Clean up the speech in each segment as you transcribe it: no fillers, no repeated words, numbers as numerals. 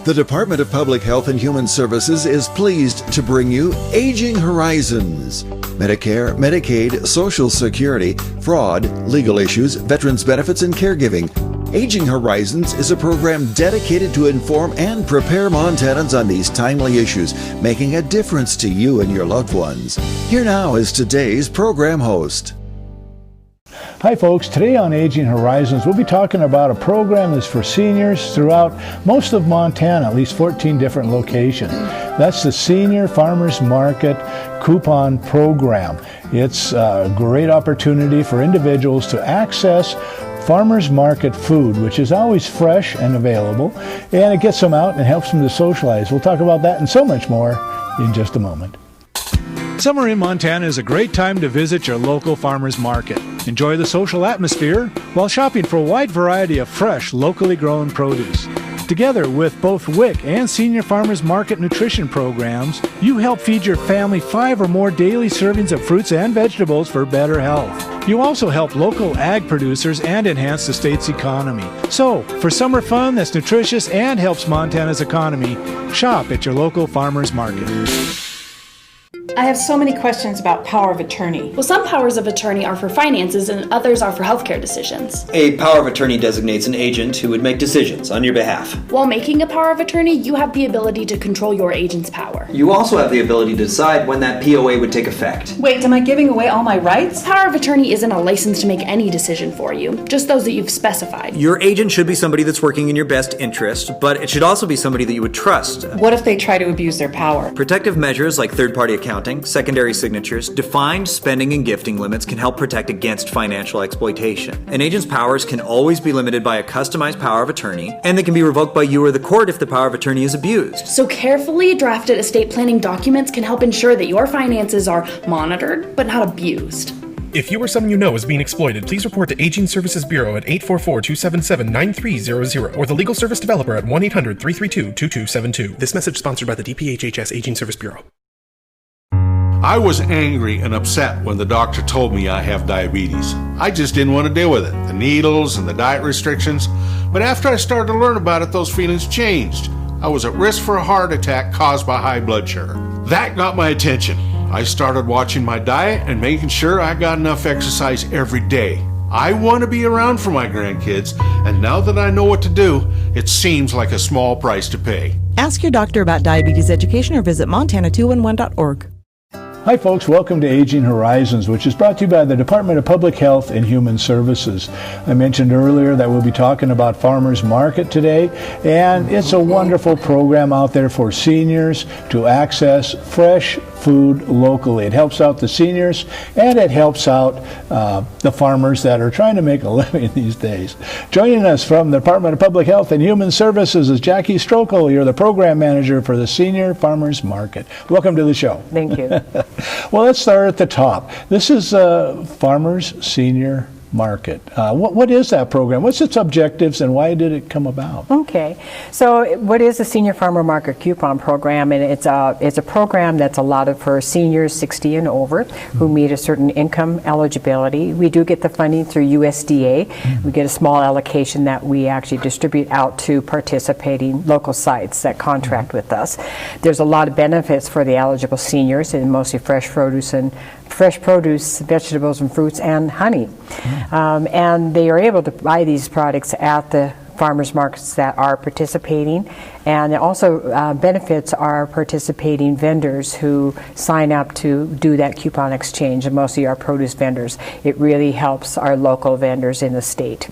The Department of Public Health and Human Services is pleased to bring you Aging Horizons. Medicare, Medicaid, Social Security, fraud, legal issues, veterans benefits, and caregiving. Aging Horizons is a program dedicated to inform and prepare Montanans on these timely issues, making a difference to you and your loved ones. Here now is today's program host. Hi folks, today on Aging Horizons we'll be talking about a program that's for seniors throughout most of Montana, at least 14 different locations. That's the Senior Farmers Market Coupon Program. It's a great opportunity for individuals to access farmers market food, which is always fresh and available, and it gets them out and helps them to socialize. We'll talk about that and so much more in just a moment. Summer in Montana is a great time to visit your local farmer's market. Enjoy the social atmosphere while shopping for a wide variety of fresh, locally grown produce. Together with both WIC and Senior Farmers Market nutrition programs, you help feed your family 5 or more daily servings of fruits and vegetables for better health. You also help local ag producers and enhance the state's economy. So, for summer fun that's nutritious and helps Montana's economy, shop at your local farmer's market. I have so many questions about power of attorney. Well, some powers of attorney are for finances and others are for healthcare decisions. A power of attorney designates an agent who would make decisions on your behalf. While making a power of attorney, you have the ability to control your agent's power. You also have the ability to decide when that POA would take effect. Wait, am I giving away all my rights? Power of attorney isn't a license to make any decision for you, just those that you've specified. Your agent should be somebody that's working in your best interest, but it should also be somebody that you would trust. What if they try to abuse their power? Protective measures like third-party accounting, secondary signatures, defined spending and gifting limits can help protect against financial exploitation. An agent's powers can always be limited by a customized power of attorney, and they can be revoked by you or the court if the power of attorney is abused. So carefully drafted estate planning documents can help ensure that your finances are monitored but not abused. If you or someone you know is being exploited, please report to Aging Services Bureau at 844-277-9300 or the Legal Service Developer at 1-800-332-2272. This message sponsored by the DPHHS Aging Service Bureau. I was angry and upset when the doctor told me I have diabetes. I just didn't want to deal with it, the needles and the diet restrictions. But after I started to learn about it, those feelings changed. I was at risk for a heart attack caused by high blood sugar. That got my attention. I started watching my diet and making sure I got enough exercise every day. I want to be around for my grandkids, and now that I know what to do, it seems like a small price to pay. Ask your doctor about diabetes education or visit montana211.org. Hi folks, welcome to Aging Horizons, which is brought to you by the Department of Public Health and Human Services. I mentioned earlier that we'll be talking about Farmers Market today, and it's a wonderful program out there for seniors to access fresh food locally. It helps out the seniors, and it helps out the farmers that are trying to make a living these days. Joining us from the Department of Public Health and Human Services is Jackie Strokel. You're the program manager for the Senior Farmers Market. Welcome to the show. Thank you. Well, let's start at the top. This is Farmers Senior Market. What is that program? What's its objectives and why did it come about? Okay, so what is the Senior Farmer Market Coupon Program? And it's a program that's allotted for seniors 60 and over who meet a certain income eligibility. We do get the funding through USDA. We get a small allocation that we actually distribute out to participating local sites that contract with us. There's a lot of benefits for the eligible seniors, and mostly fresh produce, vegetables and fruits, and honey. And they are able to buy these products at the farmers markets that are participating, and it also benefits our participating vendors who sign up to do that coupon exchange, and mostly our produce vendors. It really helps our local vendors in the state.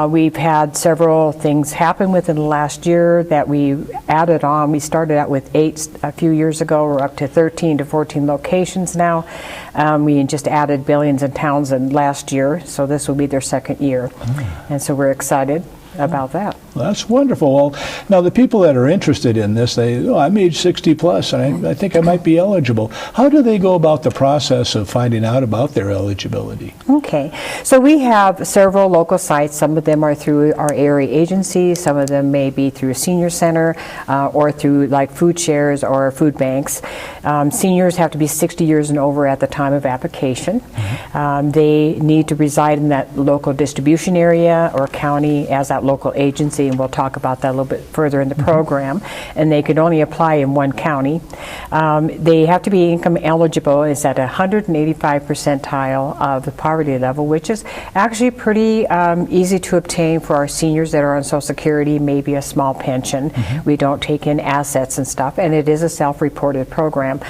We've had several things happen within the last year that we added on. We started out with 8 a few years ago. We're up to 13 to 14 locations now. We just added Billings and Townsend last year, so this will be their second year. And so we're excited about that. Well, that's wonderful. Well, now the people that are interested in this, I'm age 60 plus, and I think I might be eligible. How do they go about the process of finding out about their eligibility? Okay, so we have several local sites. Some of them are through our area agencies. Some of them may be through a senior center or through like food shares or food banks. Seniors have to be 60 years and over at the time of application. They need to reside in that local distribution area or county as that local agency agency, and we'll talk about that a little bit further in the program, and they could only apply in one county. They have to be income eligible. It's at 185 percentile of the poverty level, which is actually pretty easy to obtain for our seniors that are on Social Security, maybe a small pension. We don't take in assets and stuff, and it is a self-reported program.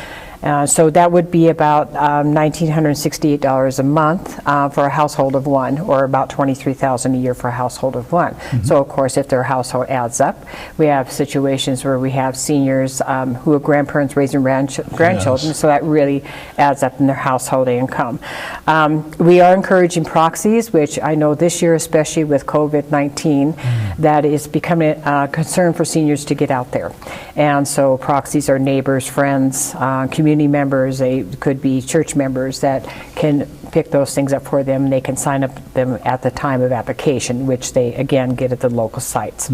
So that would be about $1,968 a month for a household of one, or about $23,000 a year for a household of one. So of course, if their household adds up, we have situations where we have seniors who are grandparents raising grandchildren, so that really adds up in their household income. We are encouraging proxies, which I know this year, especially with COVID-19, that is becoming a concern for seniors to get out there. And so proxies are neighbors, friends, community members. They could be church members that can pick those things up for them. They can sign up them at the time of application, which they again get at the local sites.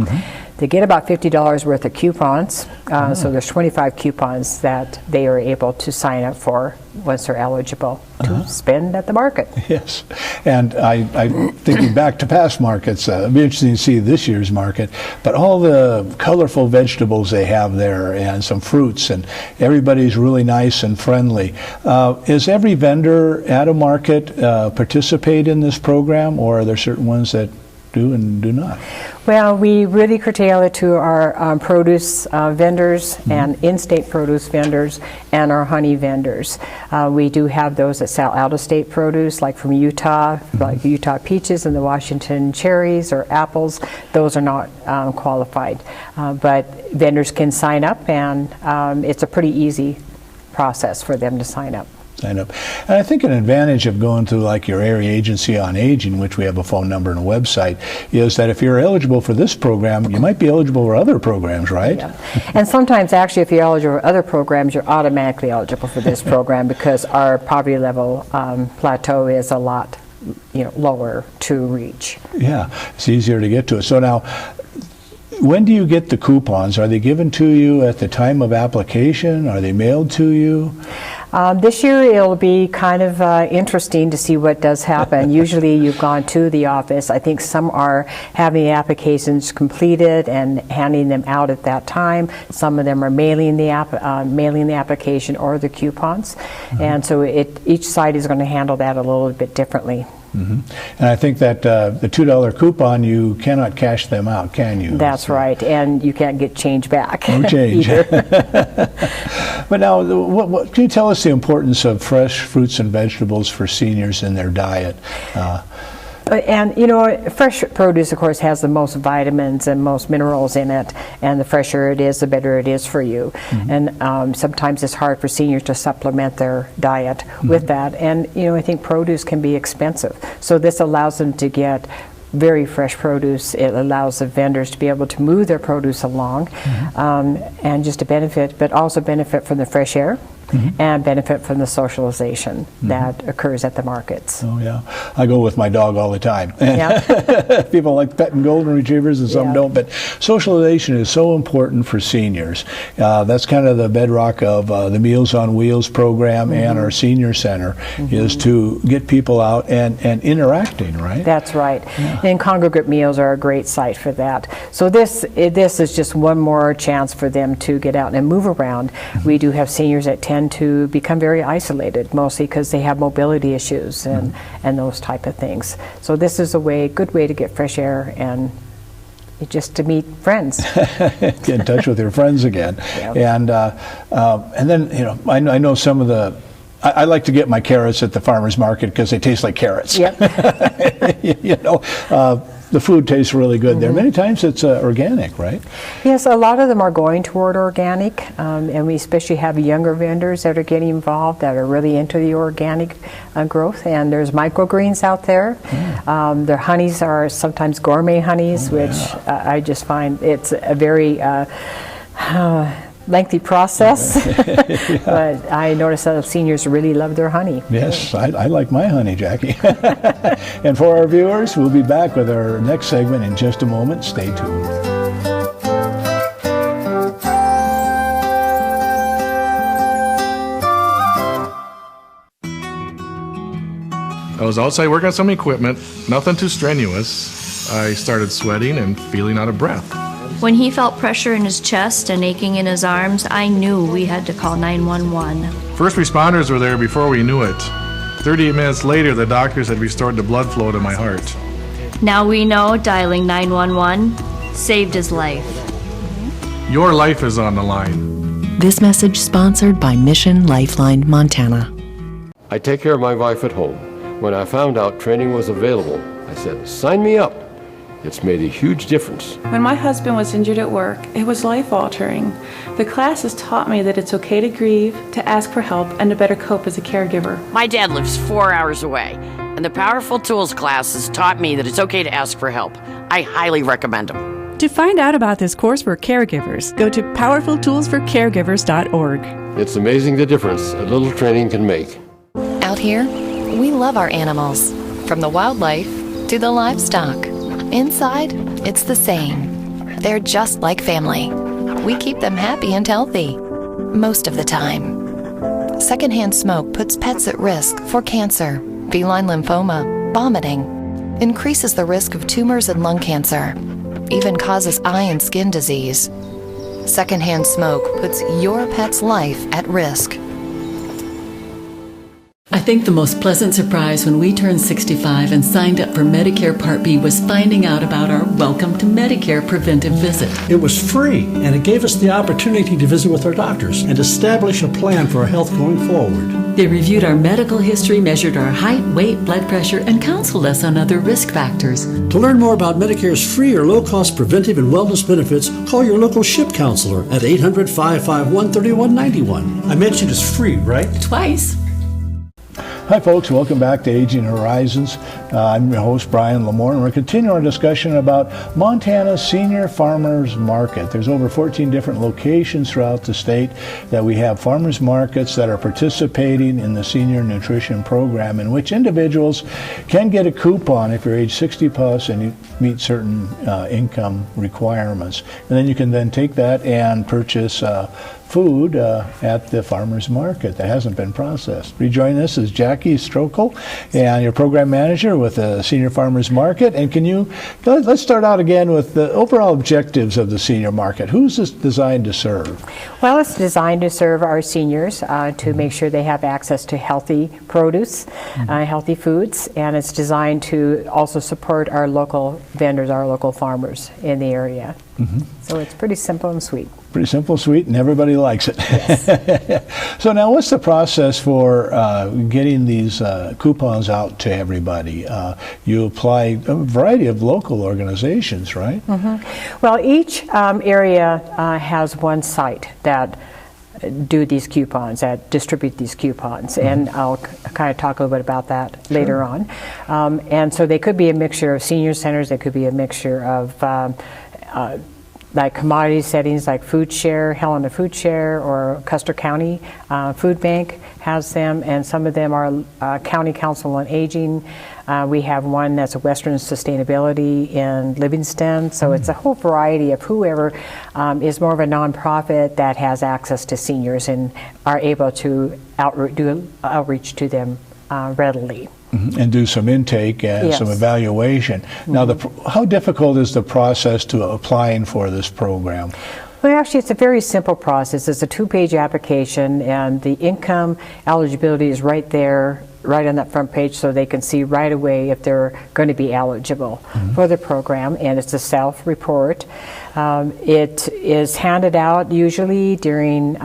They get about $50 worth of coupons, so there's 25 coupons that they are able to sign up for once they're eligible to spend at the market. Yes, and I'm thinking back to past markets. It'll be interesting to see this year's market, but all the colorful vegetables they have there and some fruits, and everybody's really nice and friendly. Is every vendor at a market participate in this program, or are there certain ones that do and do not? Well, we really curtail it to our produce vendors and in-state produce vendors and our honey vendors. We do have those that sell out-of-state produce, like from Utah, like Utah peaches and the Washington cherries or apples. Those are not qualified. But vendors can sign up, and it's a pretty easy process for them to sign up. And I think an advantage of going to like your area agency on aging, which we have a phone number and a website, is that if you're eligible for this program, you might be eligible for other programs, right? Yeah. And sometimes actually if you're eligible for other programs, you're automatically eligible for this program because our poverty level plateau is a lot lower to reach. Yeah, it's easier to get to it. So now, when do you get the coupons? Are they given to you at the time of application? Are they mailed to you? This year it'll be kind of interesting to see what does happen. Usually you've gone to the office. I think some are having the applications completed and handing them out at that time. Some of them are mailing the application or the coupons. And so each site is going to handle that a little bit differently. And I think that the $2 coupon, you cannot cash them out, can you? That's right, and you can't get change back. No change. But now, what can you tell us the importance of fresh fruits and vegetables for seniors in their diet? And fresh produce, of course, has the most vitamins and most minerals in it, and the fresher it is, the better it is for you. And sometimes it's hard for seniors to supplement their diet with that. And I think produce can be expensive, so this allows them to get very fresh produce. It allows the vendors to be able to move their produce along, and just to benefit, but also benefit from the fresh air. And benefit from the socialization that occurs at the markets. Oh yeah, I go with my dog all the time. Yeah. People like petting golden retrievers and some don't, but socialization is so important for seniors. That's kind of the bedrock of the Meals on Wheels program and our senior center is to get people out and interacting, right? That's right. Yeah. And congregate meals are a great site for that. So this is just one more chance for them to get out and move around. We do have seniors that tend to become very isolated, mostly because they have mobility issues and those type of things. So this is a good way to get fresh air and just to meet friends. Get in touch with your friends again. And then I know some of the. I like to get my carrots at the farmer's market because they taste like carrots. Yep. The food tastes really good there. Many times it's organic, right? Yes, a lot of them are going toward organic, and we especially have younger vendors that are getting involved that are really into the organic growth. And there's microgreens out there. Their honeys are sometimes gourmet honeys, which I just find it's a very lengthy process, but I notice that seniors really love their honey. Yes, I like my honey, Jackie. And for our viewers, we'll be back with our next segment in just a moment. Stay tuned. I was outside working on some equipment, nothing too strenuous. I started sweating and feeling out of breath. When he felt pressure in his chest and aching in his arms, I knew we had to call 911. First responders were there before we knew it. 38 minutes later, the doctors had restored the blood flow to my heart. Now we know dialing 911 saved his life. Your life is on the line. This message sponsored by Mission Lifeline Montana. I take care of my wife at home. When I found out training was available, I said, sign me up. It's made a huge difference. When my husband was injured at work, it was life-altering. The classes taught me that it's okay to grieve, to ask for help, and to better cope as a caregiver. My dad lives 4 hours away, and the Powerful Tools classes taught me that it's okay to ask for help. I highly recommend them. To find out about this course for caregivers, go to powerfultoolsforcaregivers.org. It's amazing the difference a little training can make. Out here, we love our animals, from the wildlife to the livestock. Inside, it's the same. They're just like family. We keep them happy and healthy, most of the time. Secondhand smoke puts pets at risk for cancer, feline lymphoma, vomiting, increases the risk of tumors and lung cancer, even causes eye and skin disease. Secondhand smoke puts your pet's life at risk. I think the most pleasant surprise when we turned 65 and signed up for Medicare Part B was finding out about our Welcome to Medicare preventive visit. It was free, and it gave us the opportunity to visit with our doctors and establish a plan for our health going forward. They reviewed our medical history, measured our height, weight, blood pressure, and counseled us on other risk factors. To learn more about Medicare's free or low-cost preventive and wellness benefits, call your local SHIP counselor at 800-551-3191. I mentioned it's free, right? Twice. Hi folks, welcome back to Aging Horizons. I'm your host Brian Lamore, and we're continuing our discussion about Montana's Senior Farmers Market. There's over 14 different locations throughout the state that we have farmers markets that are participating in the senior nutrition program, in which individuals can get a coupon if you're age 60 plus and you meet certain income requirements. And then you can then take that and purchase food at the farmers market that hasn't been processed. Rejoining us is Jackie Strokel, and your program manager with the Senior Farmers Market. And let's start out again with the overall objectives of the senior market. Who's this designed to serve? Well, it's designed to serve our seniors to make sure they have access to healthy produce, healthy foods, and it's designed to also support our local vendors, our local farmers in the area. So it's pretty simple and sweet. Pretty simple, sweet, and everybody likes it. Yes. So now what's the process for getting these coupons out to everybody? You apply a variety of local organizations, right? Well, each area has one site that do these coupons, that distribute these coupons, and I'll kind of talk a little bit about that later on. And so they could be a mixture of senior centers, they could be a mixture of like commodity settings like Food Share, Helena Food Share, or Custer County Food Bank has them, and some of them are County Council on Aging. We have one that's a Western Sustainability in Livingston, so it's a whole variety of whoever is more of a nonprofit that has access to seniors and are able to do outreach to them readily. And do some intake and some evaluation. Now, how difficult is the process to applying for this program? Well, actually, it's a very simple process. It's a 2-page application, and the income eligibility is right there, right on that front page, so they can see right away if they're going to be eligible for the program, and it's a self-report. It is handed out usually during,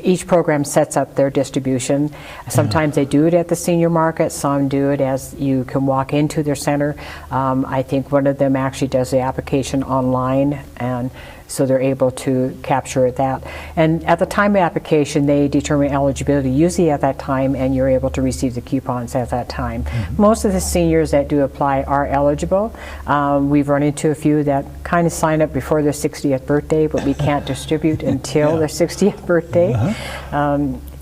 each program sets up their distribution. Sometimes they do it at the senior market, some do it as you can walk into their center. I think one of them actually does the application online, and so they're able to capture that. And at the time of application, they determine eligibility usually at that time, and you're able to receive the coupons at that time. Most of the seniors that do apply are eligible. We've run into a few that kind of sign up before their 60th birthday, but we can't distribute until their 60th birthday.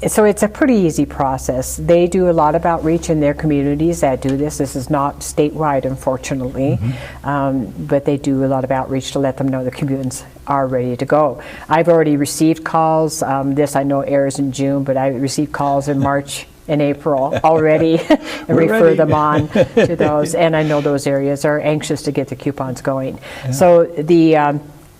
So it's a pretty easy process. They do a lot of outreach in their communities that do this. This is not statewide, unfortunately, but they do a lot of outreach to let them know the coupons are ready to go. I've already received calls. This I know airs in June, but I received calls in March in April already and refer them on to those. And I know those areas are anxious to get the coupons going. Yeah. So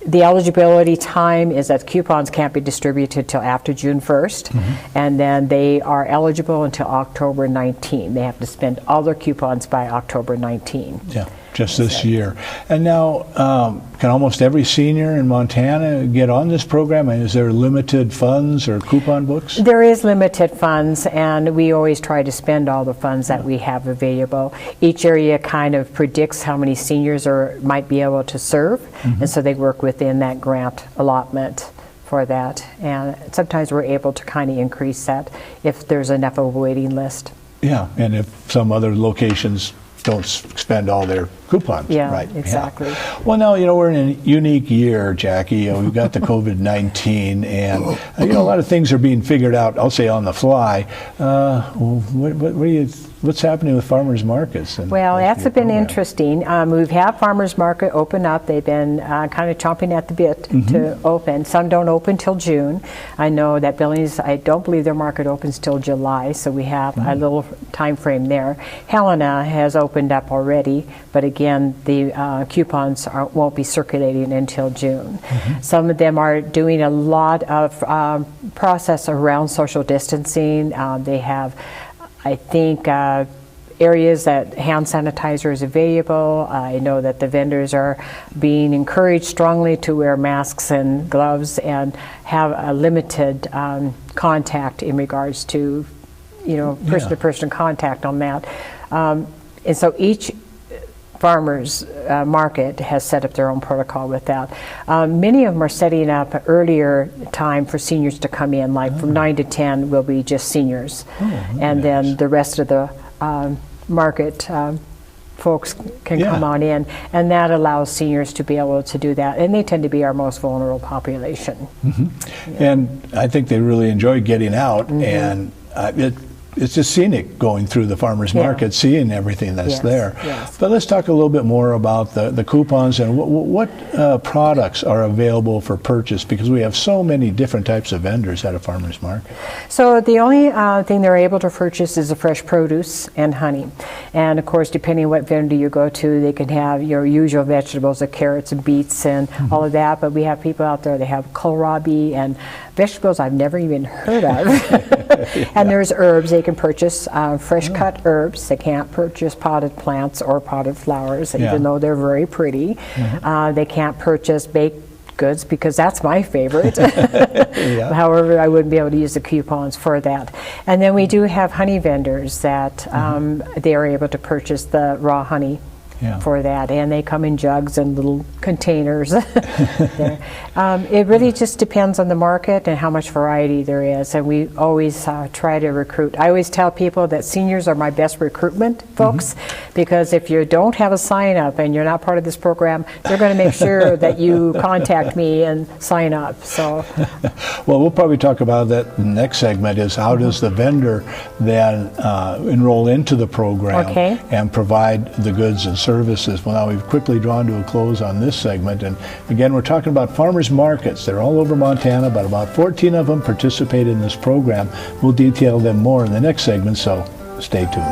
the eligibility time is that coupons can't be distributed till after June 1st, and then they are eligible until October 19. They have to spend all their coupons by October 19. Yeah. Just this year. And now, can almost every senior in Montana get on this program? And is there limited funds or coupon books? There is limited funds, and we always try to spend all the funds that we have available. Each area kind of predicts how many seniors might be able to serve, and so they work within that grant allotment for that. And sometimes we're able to kind of increase that if there's enough of a waiting list. Yeah, and if some other locations don't spend all their coupons. Yeah, right. Exactly. Yeah. Well, now, we're in a unique year, Jackie. We've got the COVID-19, and, a lot of things are being figured out, I'll say, on the fly. What's happening with farmers markets? Well, that's been interesting. We've had farmers market open up. They've been kind of chomping at the bit to open. Some don't open till June. I know that Billings, I don't believe their market opens till July, so we have a little time frame there. Helena has opened up already, but again, the coupons won't be circulating until June. Some of them are doing a lot of process around social distancing. They have, I think, areas that hand sanitizer is available. I know that the vendors are being encouraged strongly to wear masks and gloves and have a limited contact in regards to, person-to-person contact on that. And so each farmers market has set up their own protocol with that. Many of them are setting up earlier time for seniors to come in, like from 9 to 10 will be just seniors. And then the rest of the market folks can come on in, and that allows seniors to be able to do that, and they tend to be our most vulnerable population. And I think they really enjoy getting out, and it's just scenic going through the farmers market, seeing everything that's there. But let's talk a little bit more about the coupons and what products are available for purchase, because we have so many different types of vendors at a farmers market. So the only thing they're able to purchase is the fresh produce and honey. And of course, depending on what vendor you go to, they can have your usual vegetables, like carrots and beets and all of that. But we have people out there that have kohlrabi and vegetables I've never even heard of. And there's herbs. They can purchase fresh cut herbs. They can't purchase potted plants or potted flowers, even though they're very pretty. They can't purchase baked goods, because that's my favorite. However, I wouldn't be able to use the coupons for that. And then we do have honey vendors that they are able to purchase the raw honey for that, and they come in jugs and little containers. It really just depends on the market and how much variety there is, and we always try to recruit. I always tell people that seniors are my best recruitment folks, because if you don't have a sign up and you're not part of this program, they're going to make sure that you contact me and sign up. So well, we'll probably talk about that in the next segment, is how does the vendor then enroll into the program and provide the goods and services. Well, now we've quickly drawn to a close on this segment, and again, we're talking about farmers markets. They're all over Montana, but about 14 of them participate in this program. We'll detail them more in the next segment, so stay tuned.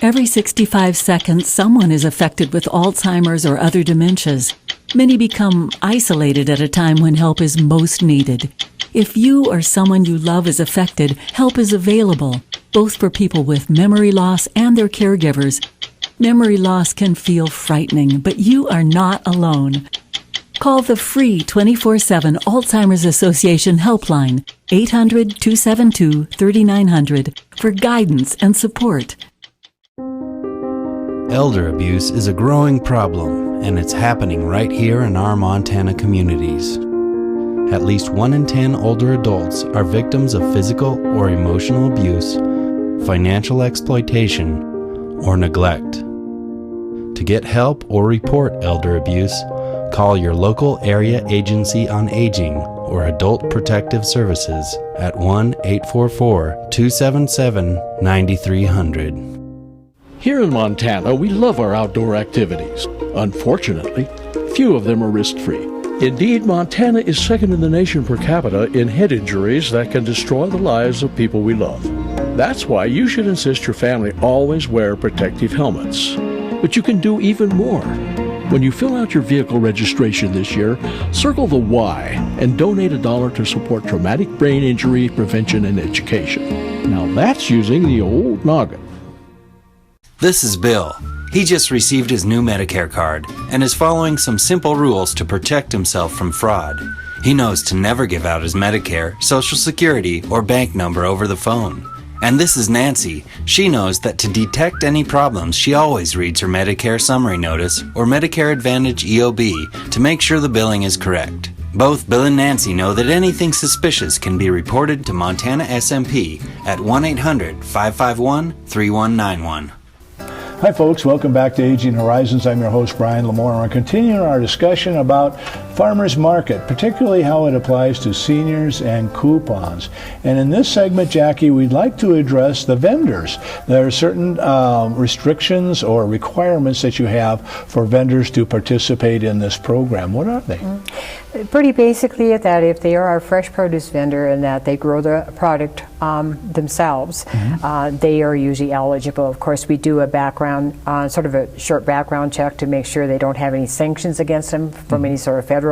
Every 65 seconds, someone is affected with Alzheimer's or other dementias. Many become isolated at a time when help is most needed. If you or someone you love is affected, help is available, both for people with memory loss and their caregivers. Memory loss can feel frightening, but you are not alone. Call the free 24/7 Alzheimer's Association helpline, 800-272-3900, for guidance and support. Elder abuse is a growing problem, and it's happening right here in our Montana communities. At least 1 in 10 older adults are victims of physical or emotional abuse, financial exploitation, or neglect. To get help or report elder abuse, call your local area agency on aging or Adult Protective Services at 1-844-277-9300. Here in Montana, we love our outdoor activities. Unfortunately, few of them are risk-free. Indeed, Montana is second in the nation per capita in head injuries that can destroy the lives of people we love. That's why you should insist your family always wear protective helmets. But you can do even more. When you fill out your vehicle registration this year, circle the Y and donate $1 to support traumatic brain injury prevention and education. Now that's using the old noggin. This is Bill. He just received his new Medicare card and is following some simple rules to protect himself from fraud. He knows to never give out his Medicare, Social Security, or bank number over the phone. And this is Nancy. She knows that to detect any problems, she always reads her Medicare summary notice or Medicare Advantage EOB to make sure the billing is correct. Both Bill and Nancy know that anything suspicious can be reported to Montana SMP at 1-800-551-3191. Hi folks, welcome back to Aging Horizons. I'm your host Brian Lamore, and we're continuing our discussion about farmers market, particularly how it applies to seniors and coupons. And in this segment, Jackie, we'd like to address the vendors. There are certain restrictions or requirements that you have for vendors to participate in this program. What are they? Pretty basically that if they are a fresh produce vendor and that they grow the product themselves, they are usually eligible. Of course, we do a background, sort of a short background check to make sure they don't have any sanctions against them from any sort of federal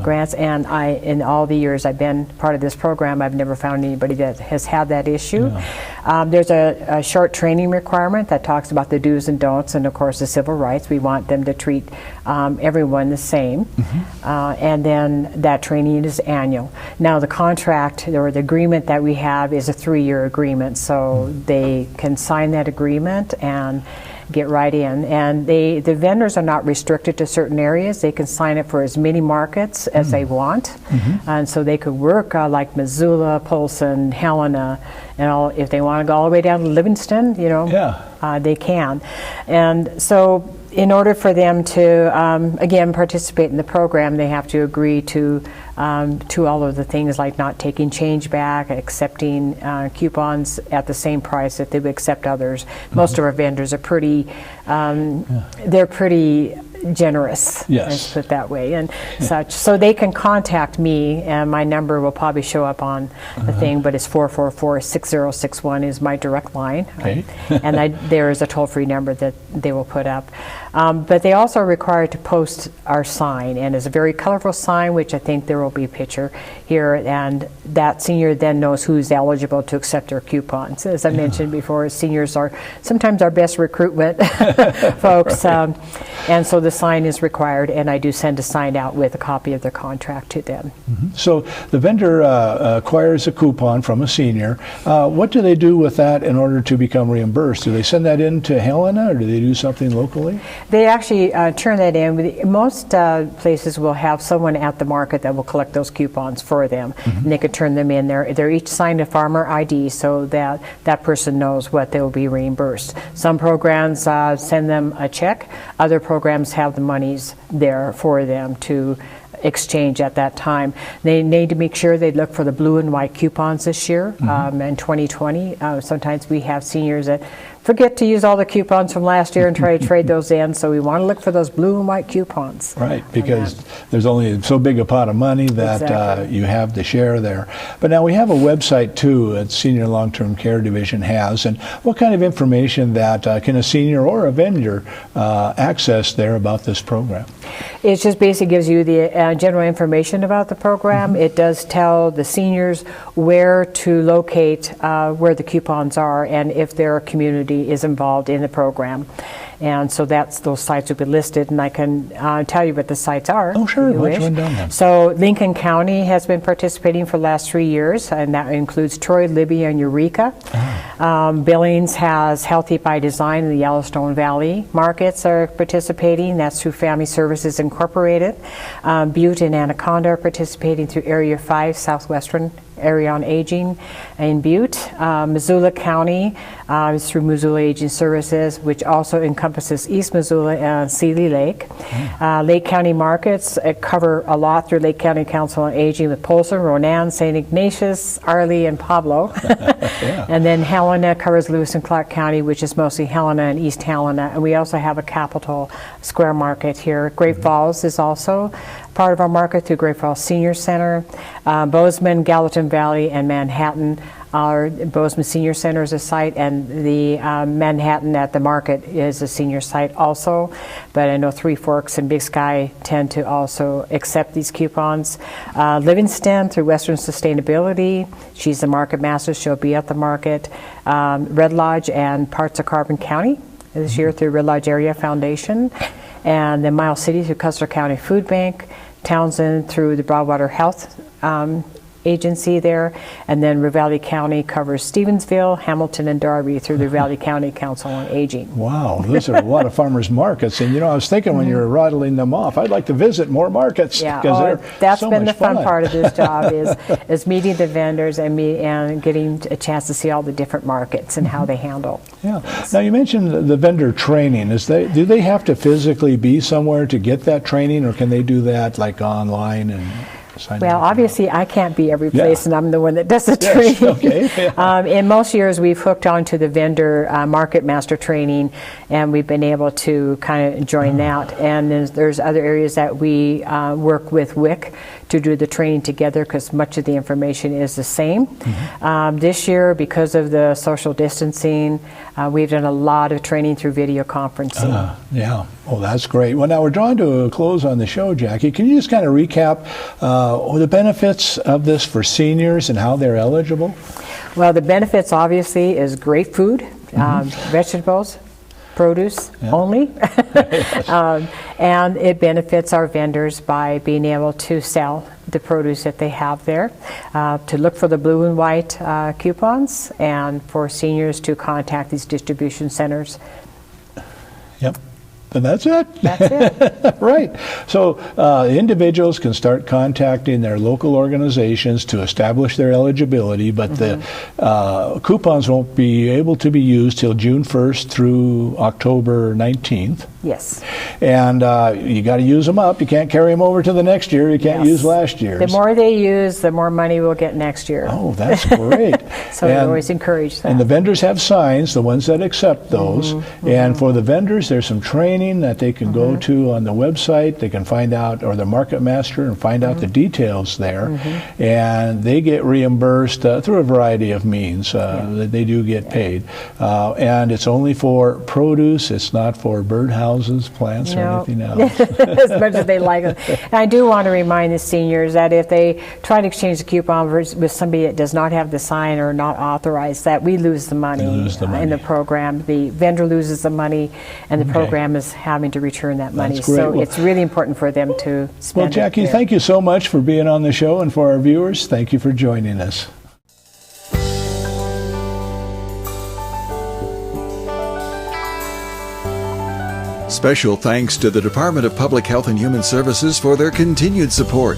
grants. And in all the years I've been part of this program, I've never found anybody that has had that issue. There's a short training requirement that talks about the do's and don'ts, and of course the civil rights. We want them to treat everyone the same. And then that training is annual. Now the contract or the agreement that we have is a 3-year agreement, so they can sign that agreement and get right in. And the vendors are not restricted to certain areas. They can sign up for as many markets as they want. And so they could work like Missoula, Polson, Helena, and all. If they want to go all the way down to Livingston, you know, they can. And so in order for them to, again, participate in the program, they have to agree to all of the things like not taking change back, accepting coupons at the same price that they would accept others. Most of our vendors are pretty, they're pretty generous, let's put it that way, and such. So they can contact me, and my number will probably show up on the thing, but it's 444-6061 is my direct line. And there is a toll-free number that they will put up. But they also are required to post our sign, and it's a very colorful sign, which I think there will be a picture here, and that senior then knows who's eligible to accept their coupons. As I mentioned before, seniors are sometimes our best recruitment folks, and so the sign is required, and I do send a sign out with a copy of their contract to them. So the vendor acquires a coupon from a senior. What do they do with that in order to become reimbursed? Do they send that in to Helena, or do they do something locally? They actually turn that in. Most places will have someone at the market that will collect those coupons for them, and they could turn them in there. They're each signed a farmer ID so that that person knows what they will be reimbursed. Some programs send them a check. Other programs have the monies there for them to exchange at that time. They need to make sure they look for the blue and white coupons this year. In 2020, sometimes we have seniors that forget to use all the coupons from last year and try to trade those in, so we want to look for those blue and white coupons. Right, because there's only so big a pot of money that you have to share there. But now we have a website too that Senior Long-Term Care Division has, and what kind of information that can a senior or a vendor access there about this program? It just basically gives you the general information about the program. It does tell the seniors where to locate where the coupons are and if their community is involved in the program. And so those sites will be listed, and I can tell you what the sites are. Oh, sure. Which one down there? So Lincoln County has been participating for the last 3 years, and that includes Troy, Libby, and Eureka. Billings has Healthy by Design, and the Yellowstone Valley markets are participating. That's through Family Services Incorporated. Butte and Anaconda are participating through Area 5, Southwestern Area on Aging in Butte. Missoula County is through Missoula Aging Services, which also encompasses East Missoula and Seeley Lake. Lake County markets cover a lot through Lake County Council on Aging with Polson, Ronan, St. Ignatius, Arley, and Pablo. And then Helena covers Lewis and Clark County, which is mostly Helena and East Helena. And we also have a Capitol Square market here. Great Falls is also part of our market through Great Falls Senior Center. Bozeman, Gallatin Valley, and Manhattan. Our Bozeman Senior Center is a site, and the Manhattan at the market is a senior site also. But I know Three Forks and Big Sky tend to also accept these coupons. Livingston through Western Sustainability, she's the market master, she'll be at the market. Red Lodge and parts of Carbon County this year through Red Lodge Area Foundation. And then Miles City through Custer County Food Bank. Townsend through the Broadwater Health Agency there, and then Ravalli County covers Stevensville, Hamilton, and Darby through the Ravalli County Council on Aging. Wow, those are a lot of farmers markets, and I was thinking when you were rattling them off, I'd like to visit more markets. Yeah, that's so been the fun fun part of this job is meeting the vendors and getting a chance to see all the different markets and how they handle. Yeah. Now you mentioned the vendor training. Do they have to physically be somewhere to get that training, or can they do that like online and? Well, obviously, I can't be every place, and I'm the one that does the training. Okay. In most years, we've hooked onto the vendor market master training, and we've been able to kind of join that. And there's other areas that we work with WIC to do the training together, because much of the information is the same. This year, because of the social distancing, we've done a lot of training through video conferencing. Yeah. Well, that's great. Well, now we're drawing to a close on the show, Jackie. Can you just kind of recap the benefits of this for seniors and how they're eligible? Well, the benefits obviously is great food, vegetables, produce only, and it benefits our vendors by being able to sell the produce that they have there, to look for the blue and white coupons, and for seniors to contact these distribution centers. Yep. And that's it. That's it. Right. So individuals can start contacting their local organizations to establish their eligibility, but the coupons won't be able to be used till June 1st through October 19th. Yes. And you got to use them up. You can't carry them over to the next year. You can't use last year's. The more they use, the more money we'll get next year. Oh, that's great. So we always encourage that. And the vendors have signs, the ones that accept those. And for the vendors, there's some training that they can go to on the website. They can find out, or the market master, and find out the details there. And they get reimbursed through a variety of means. They do get paid. And it's only for produce. It's not for birdhouses, plants, or anything else. As much as they like them. And I do want to remind the seniors that if they try to exchange the coupon with somebody that does not have the sign or not authorized, that we lose the money, in the program. The vendor loses the money, and the program is having to return that money. That's great. So it's really important for them to spend Well, Jackie, thank you so much for being on the show, and for our viewers, thank you for joining us. Special thanks to the Department of Public Health and Human Services for their continued support.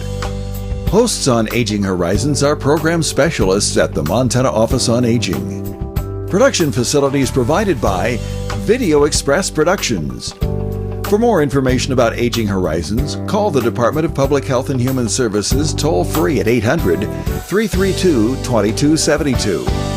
Hosts on Aging Horizons are program specialists at the Montana Office on Aging. Production facilities provided by Video Express Productions. For more information about Aging Horizons, call the Department of Public Health and Human Services toll-free at 800-332-2272.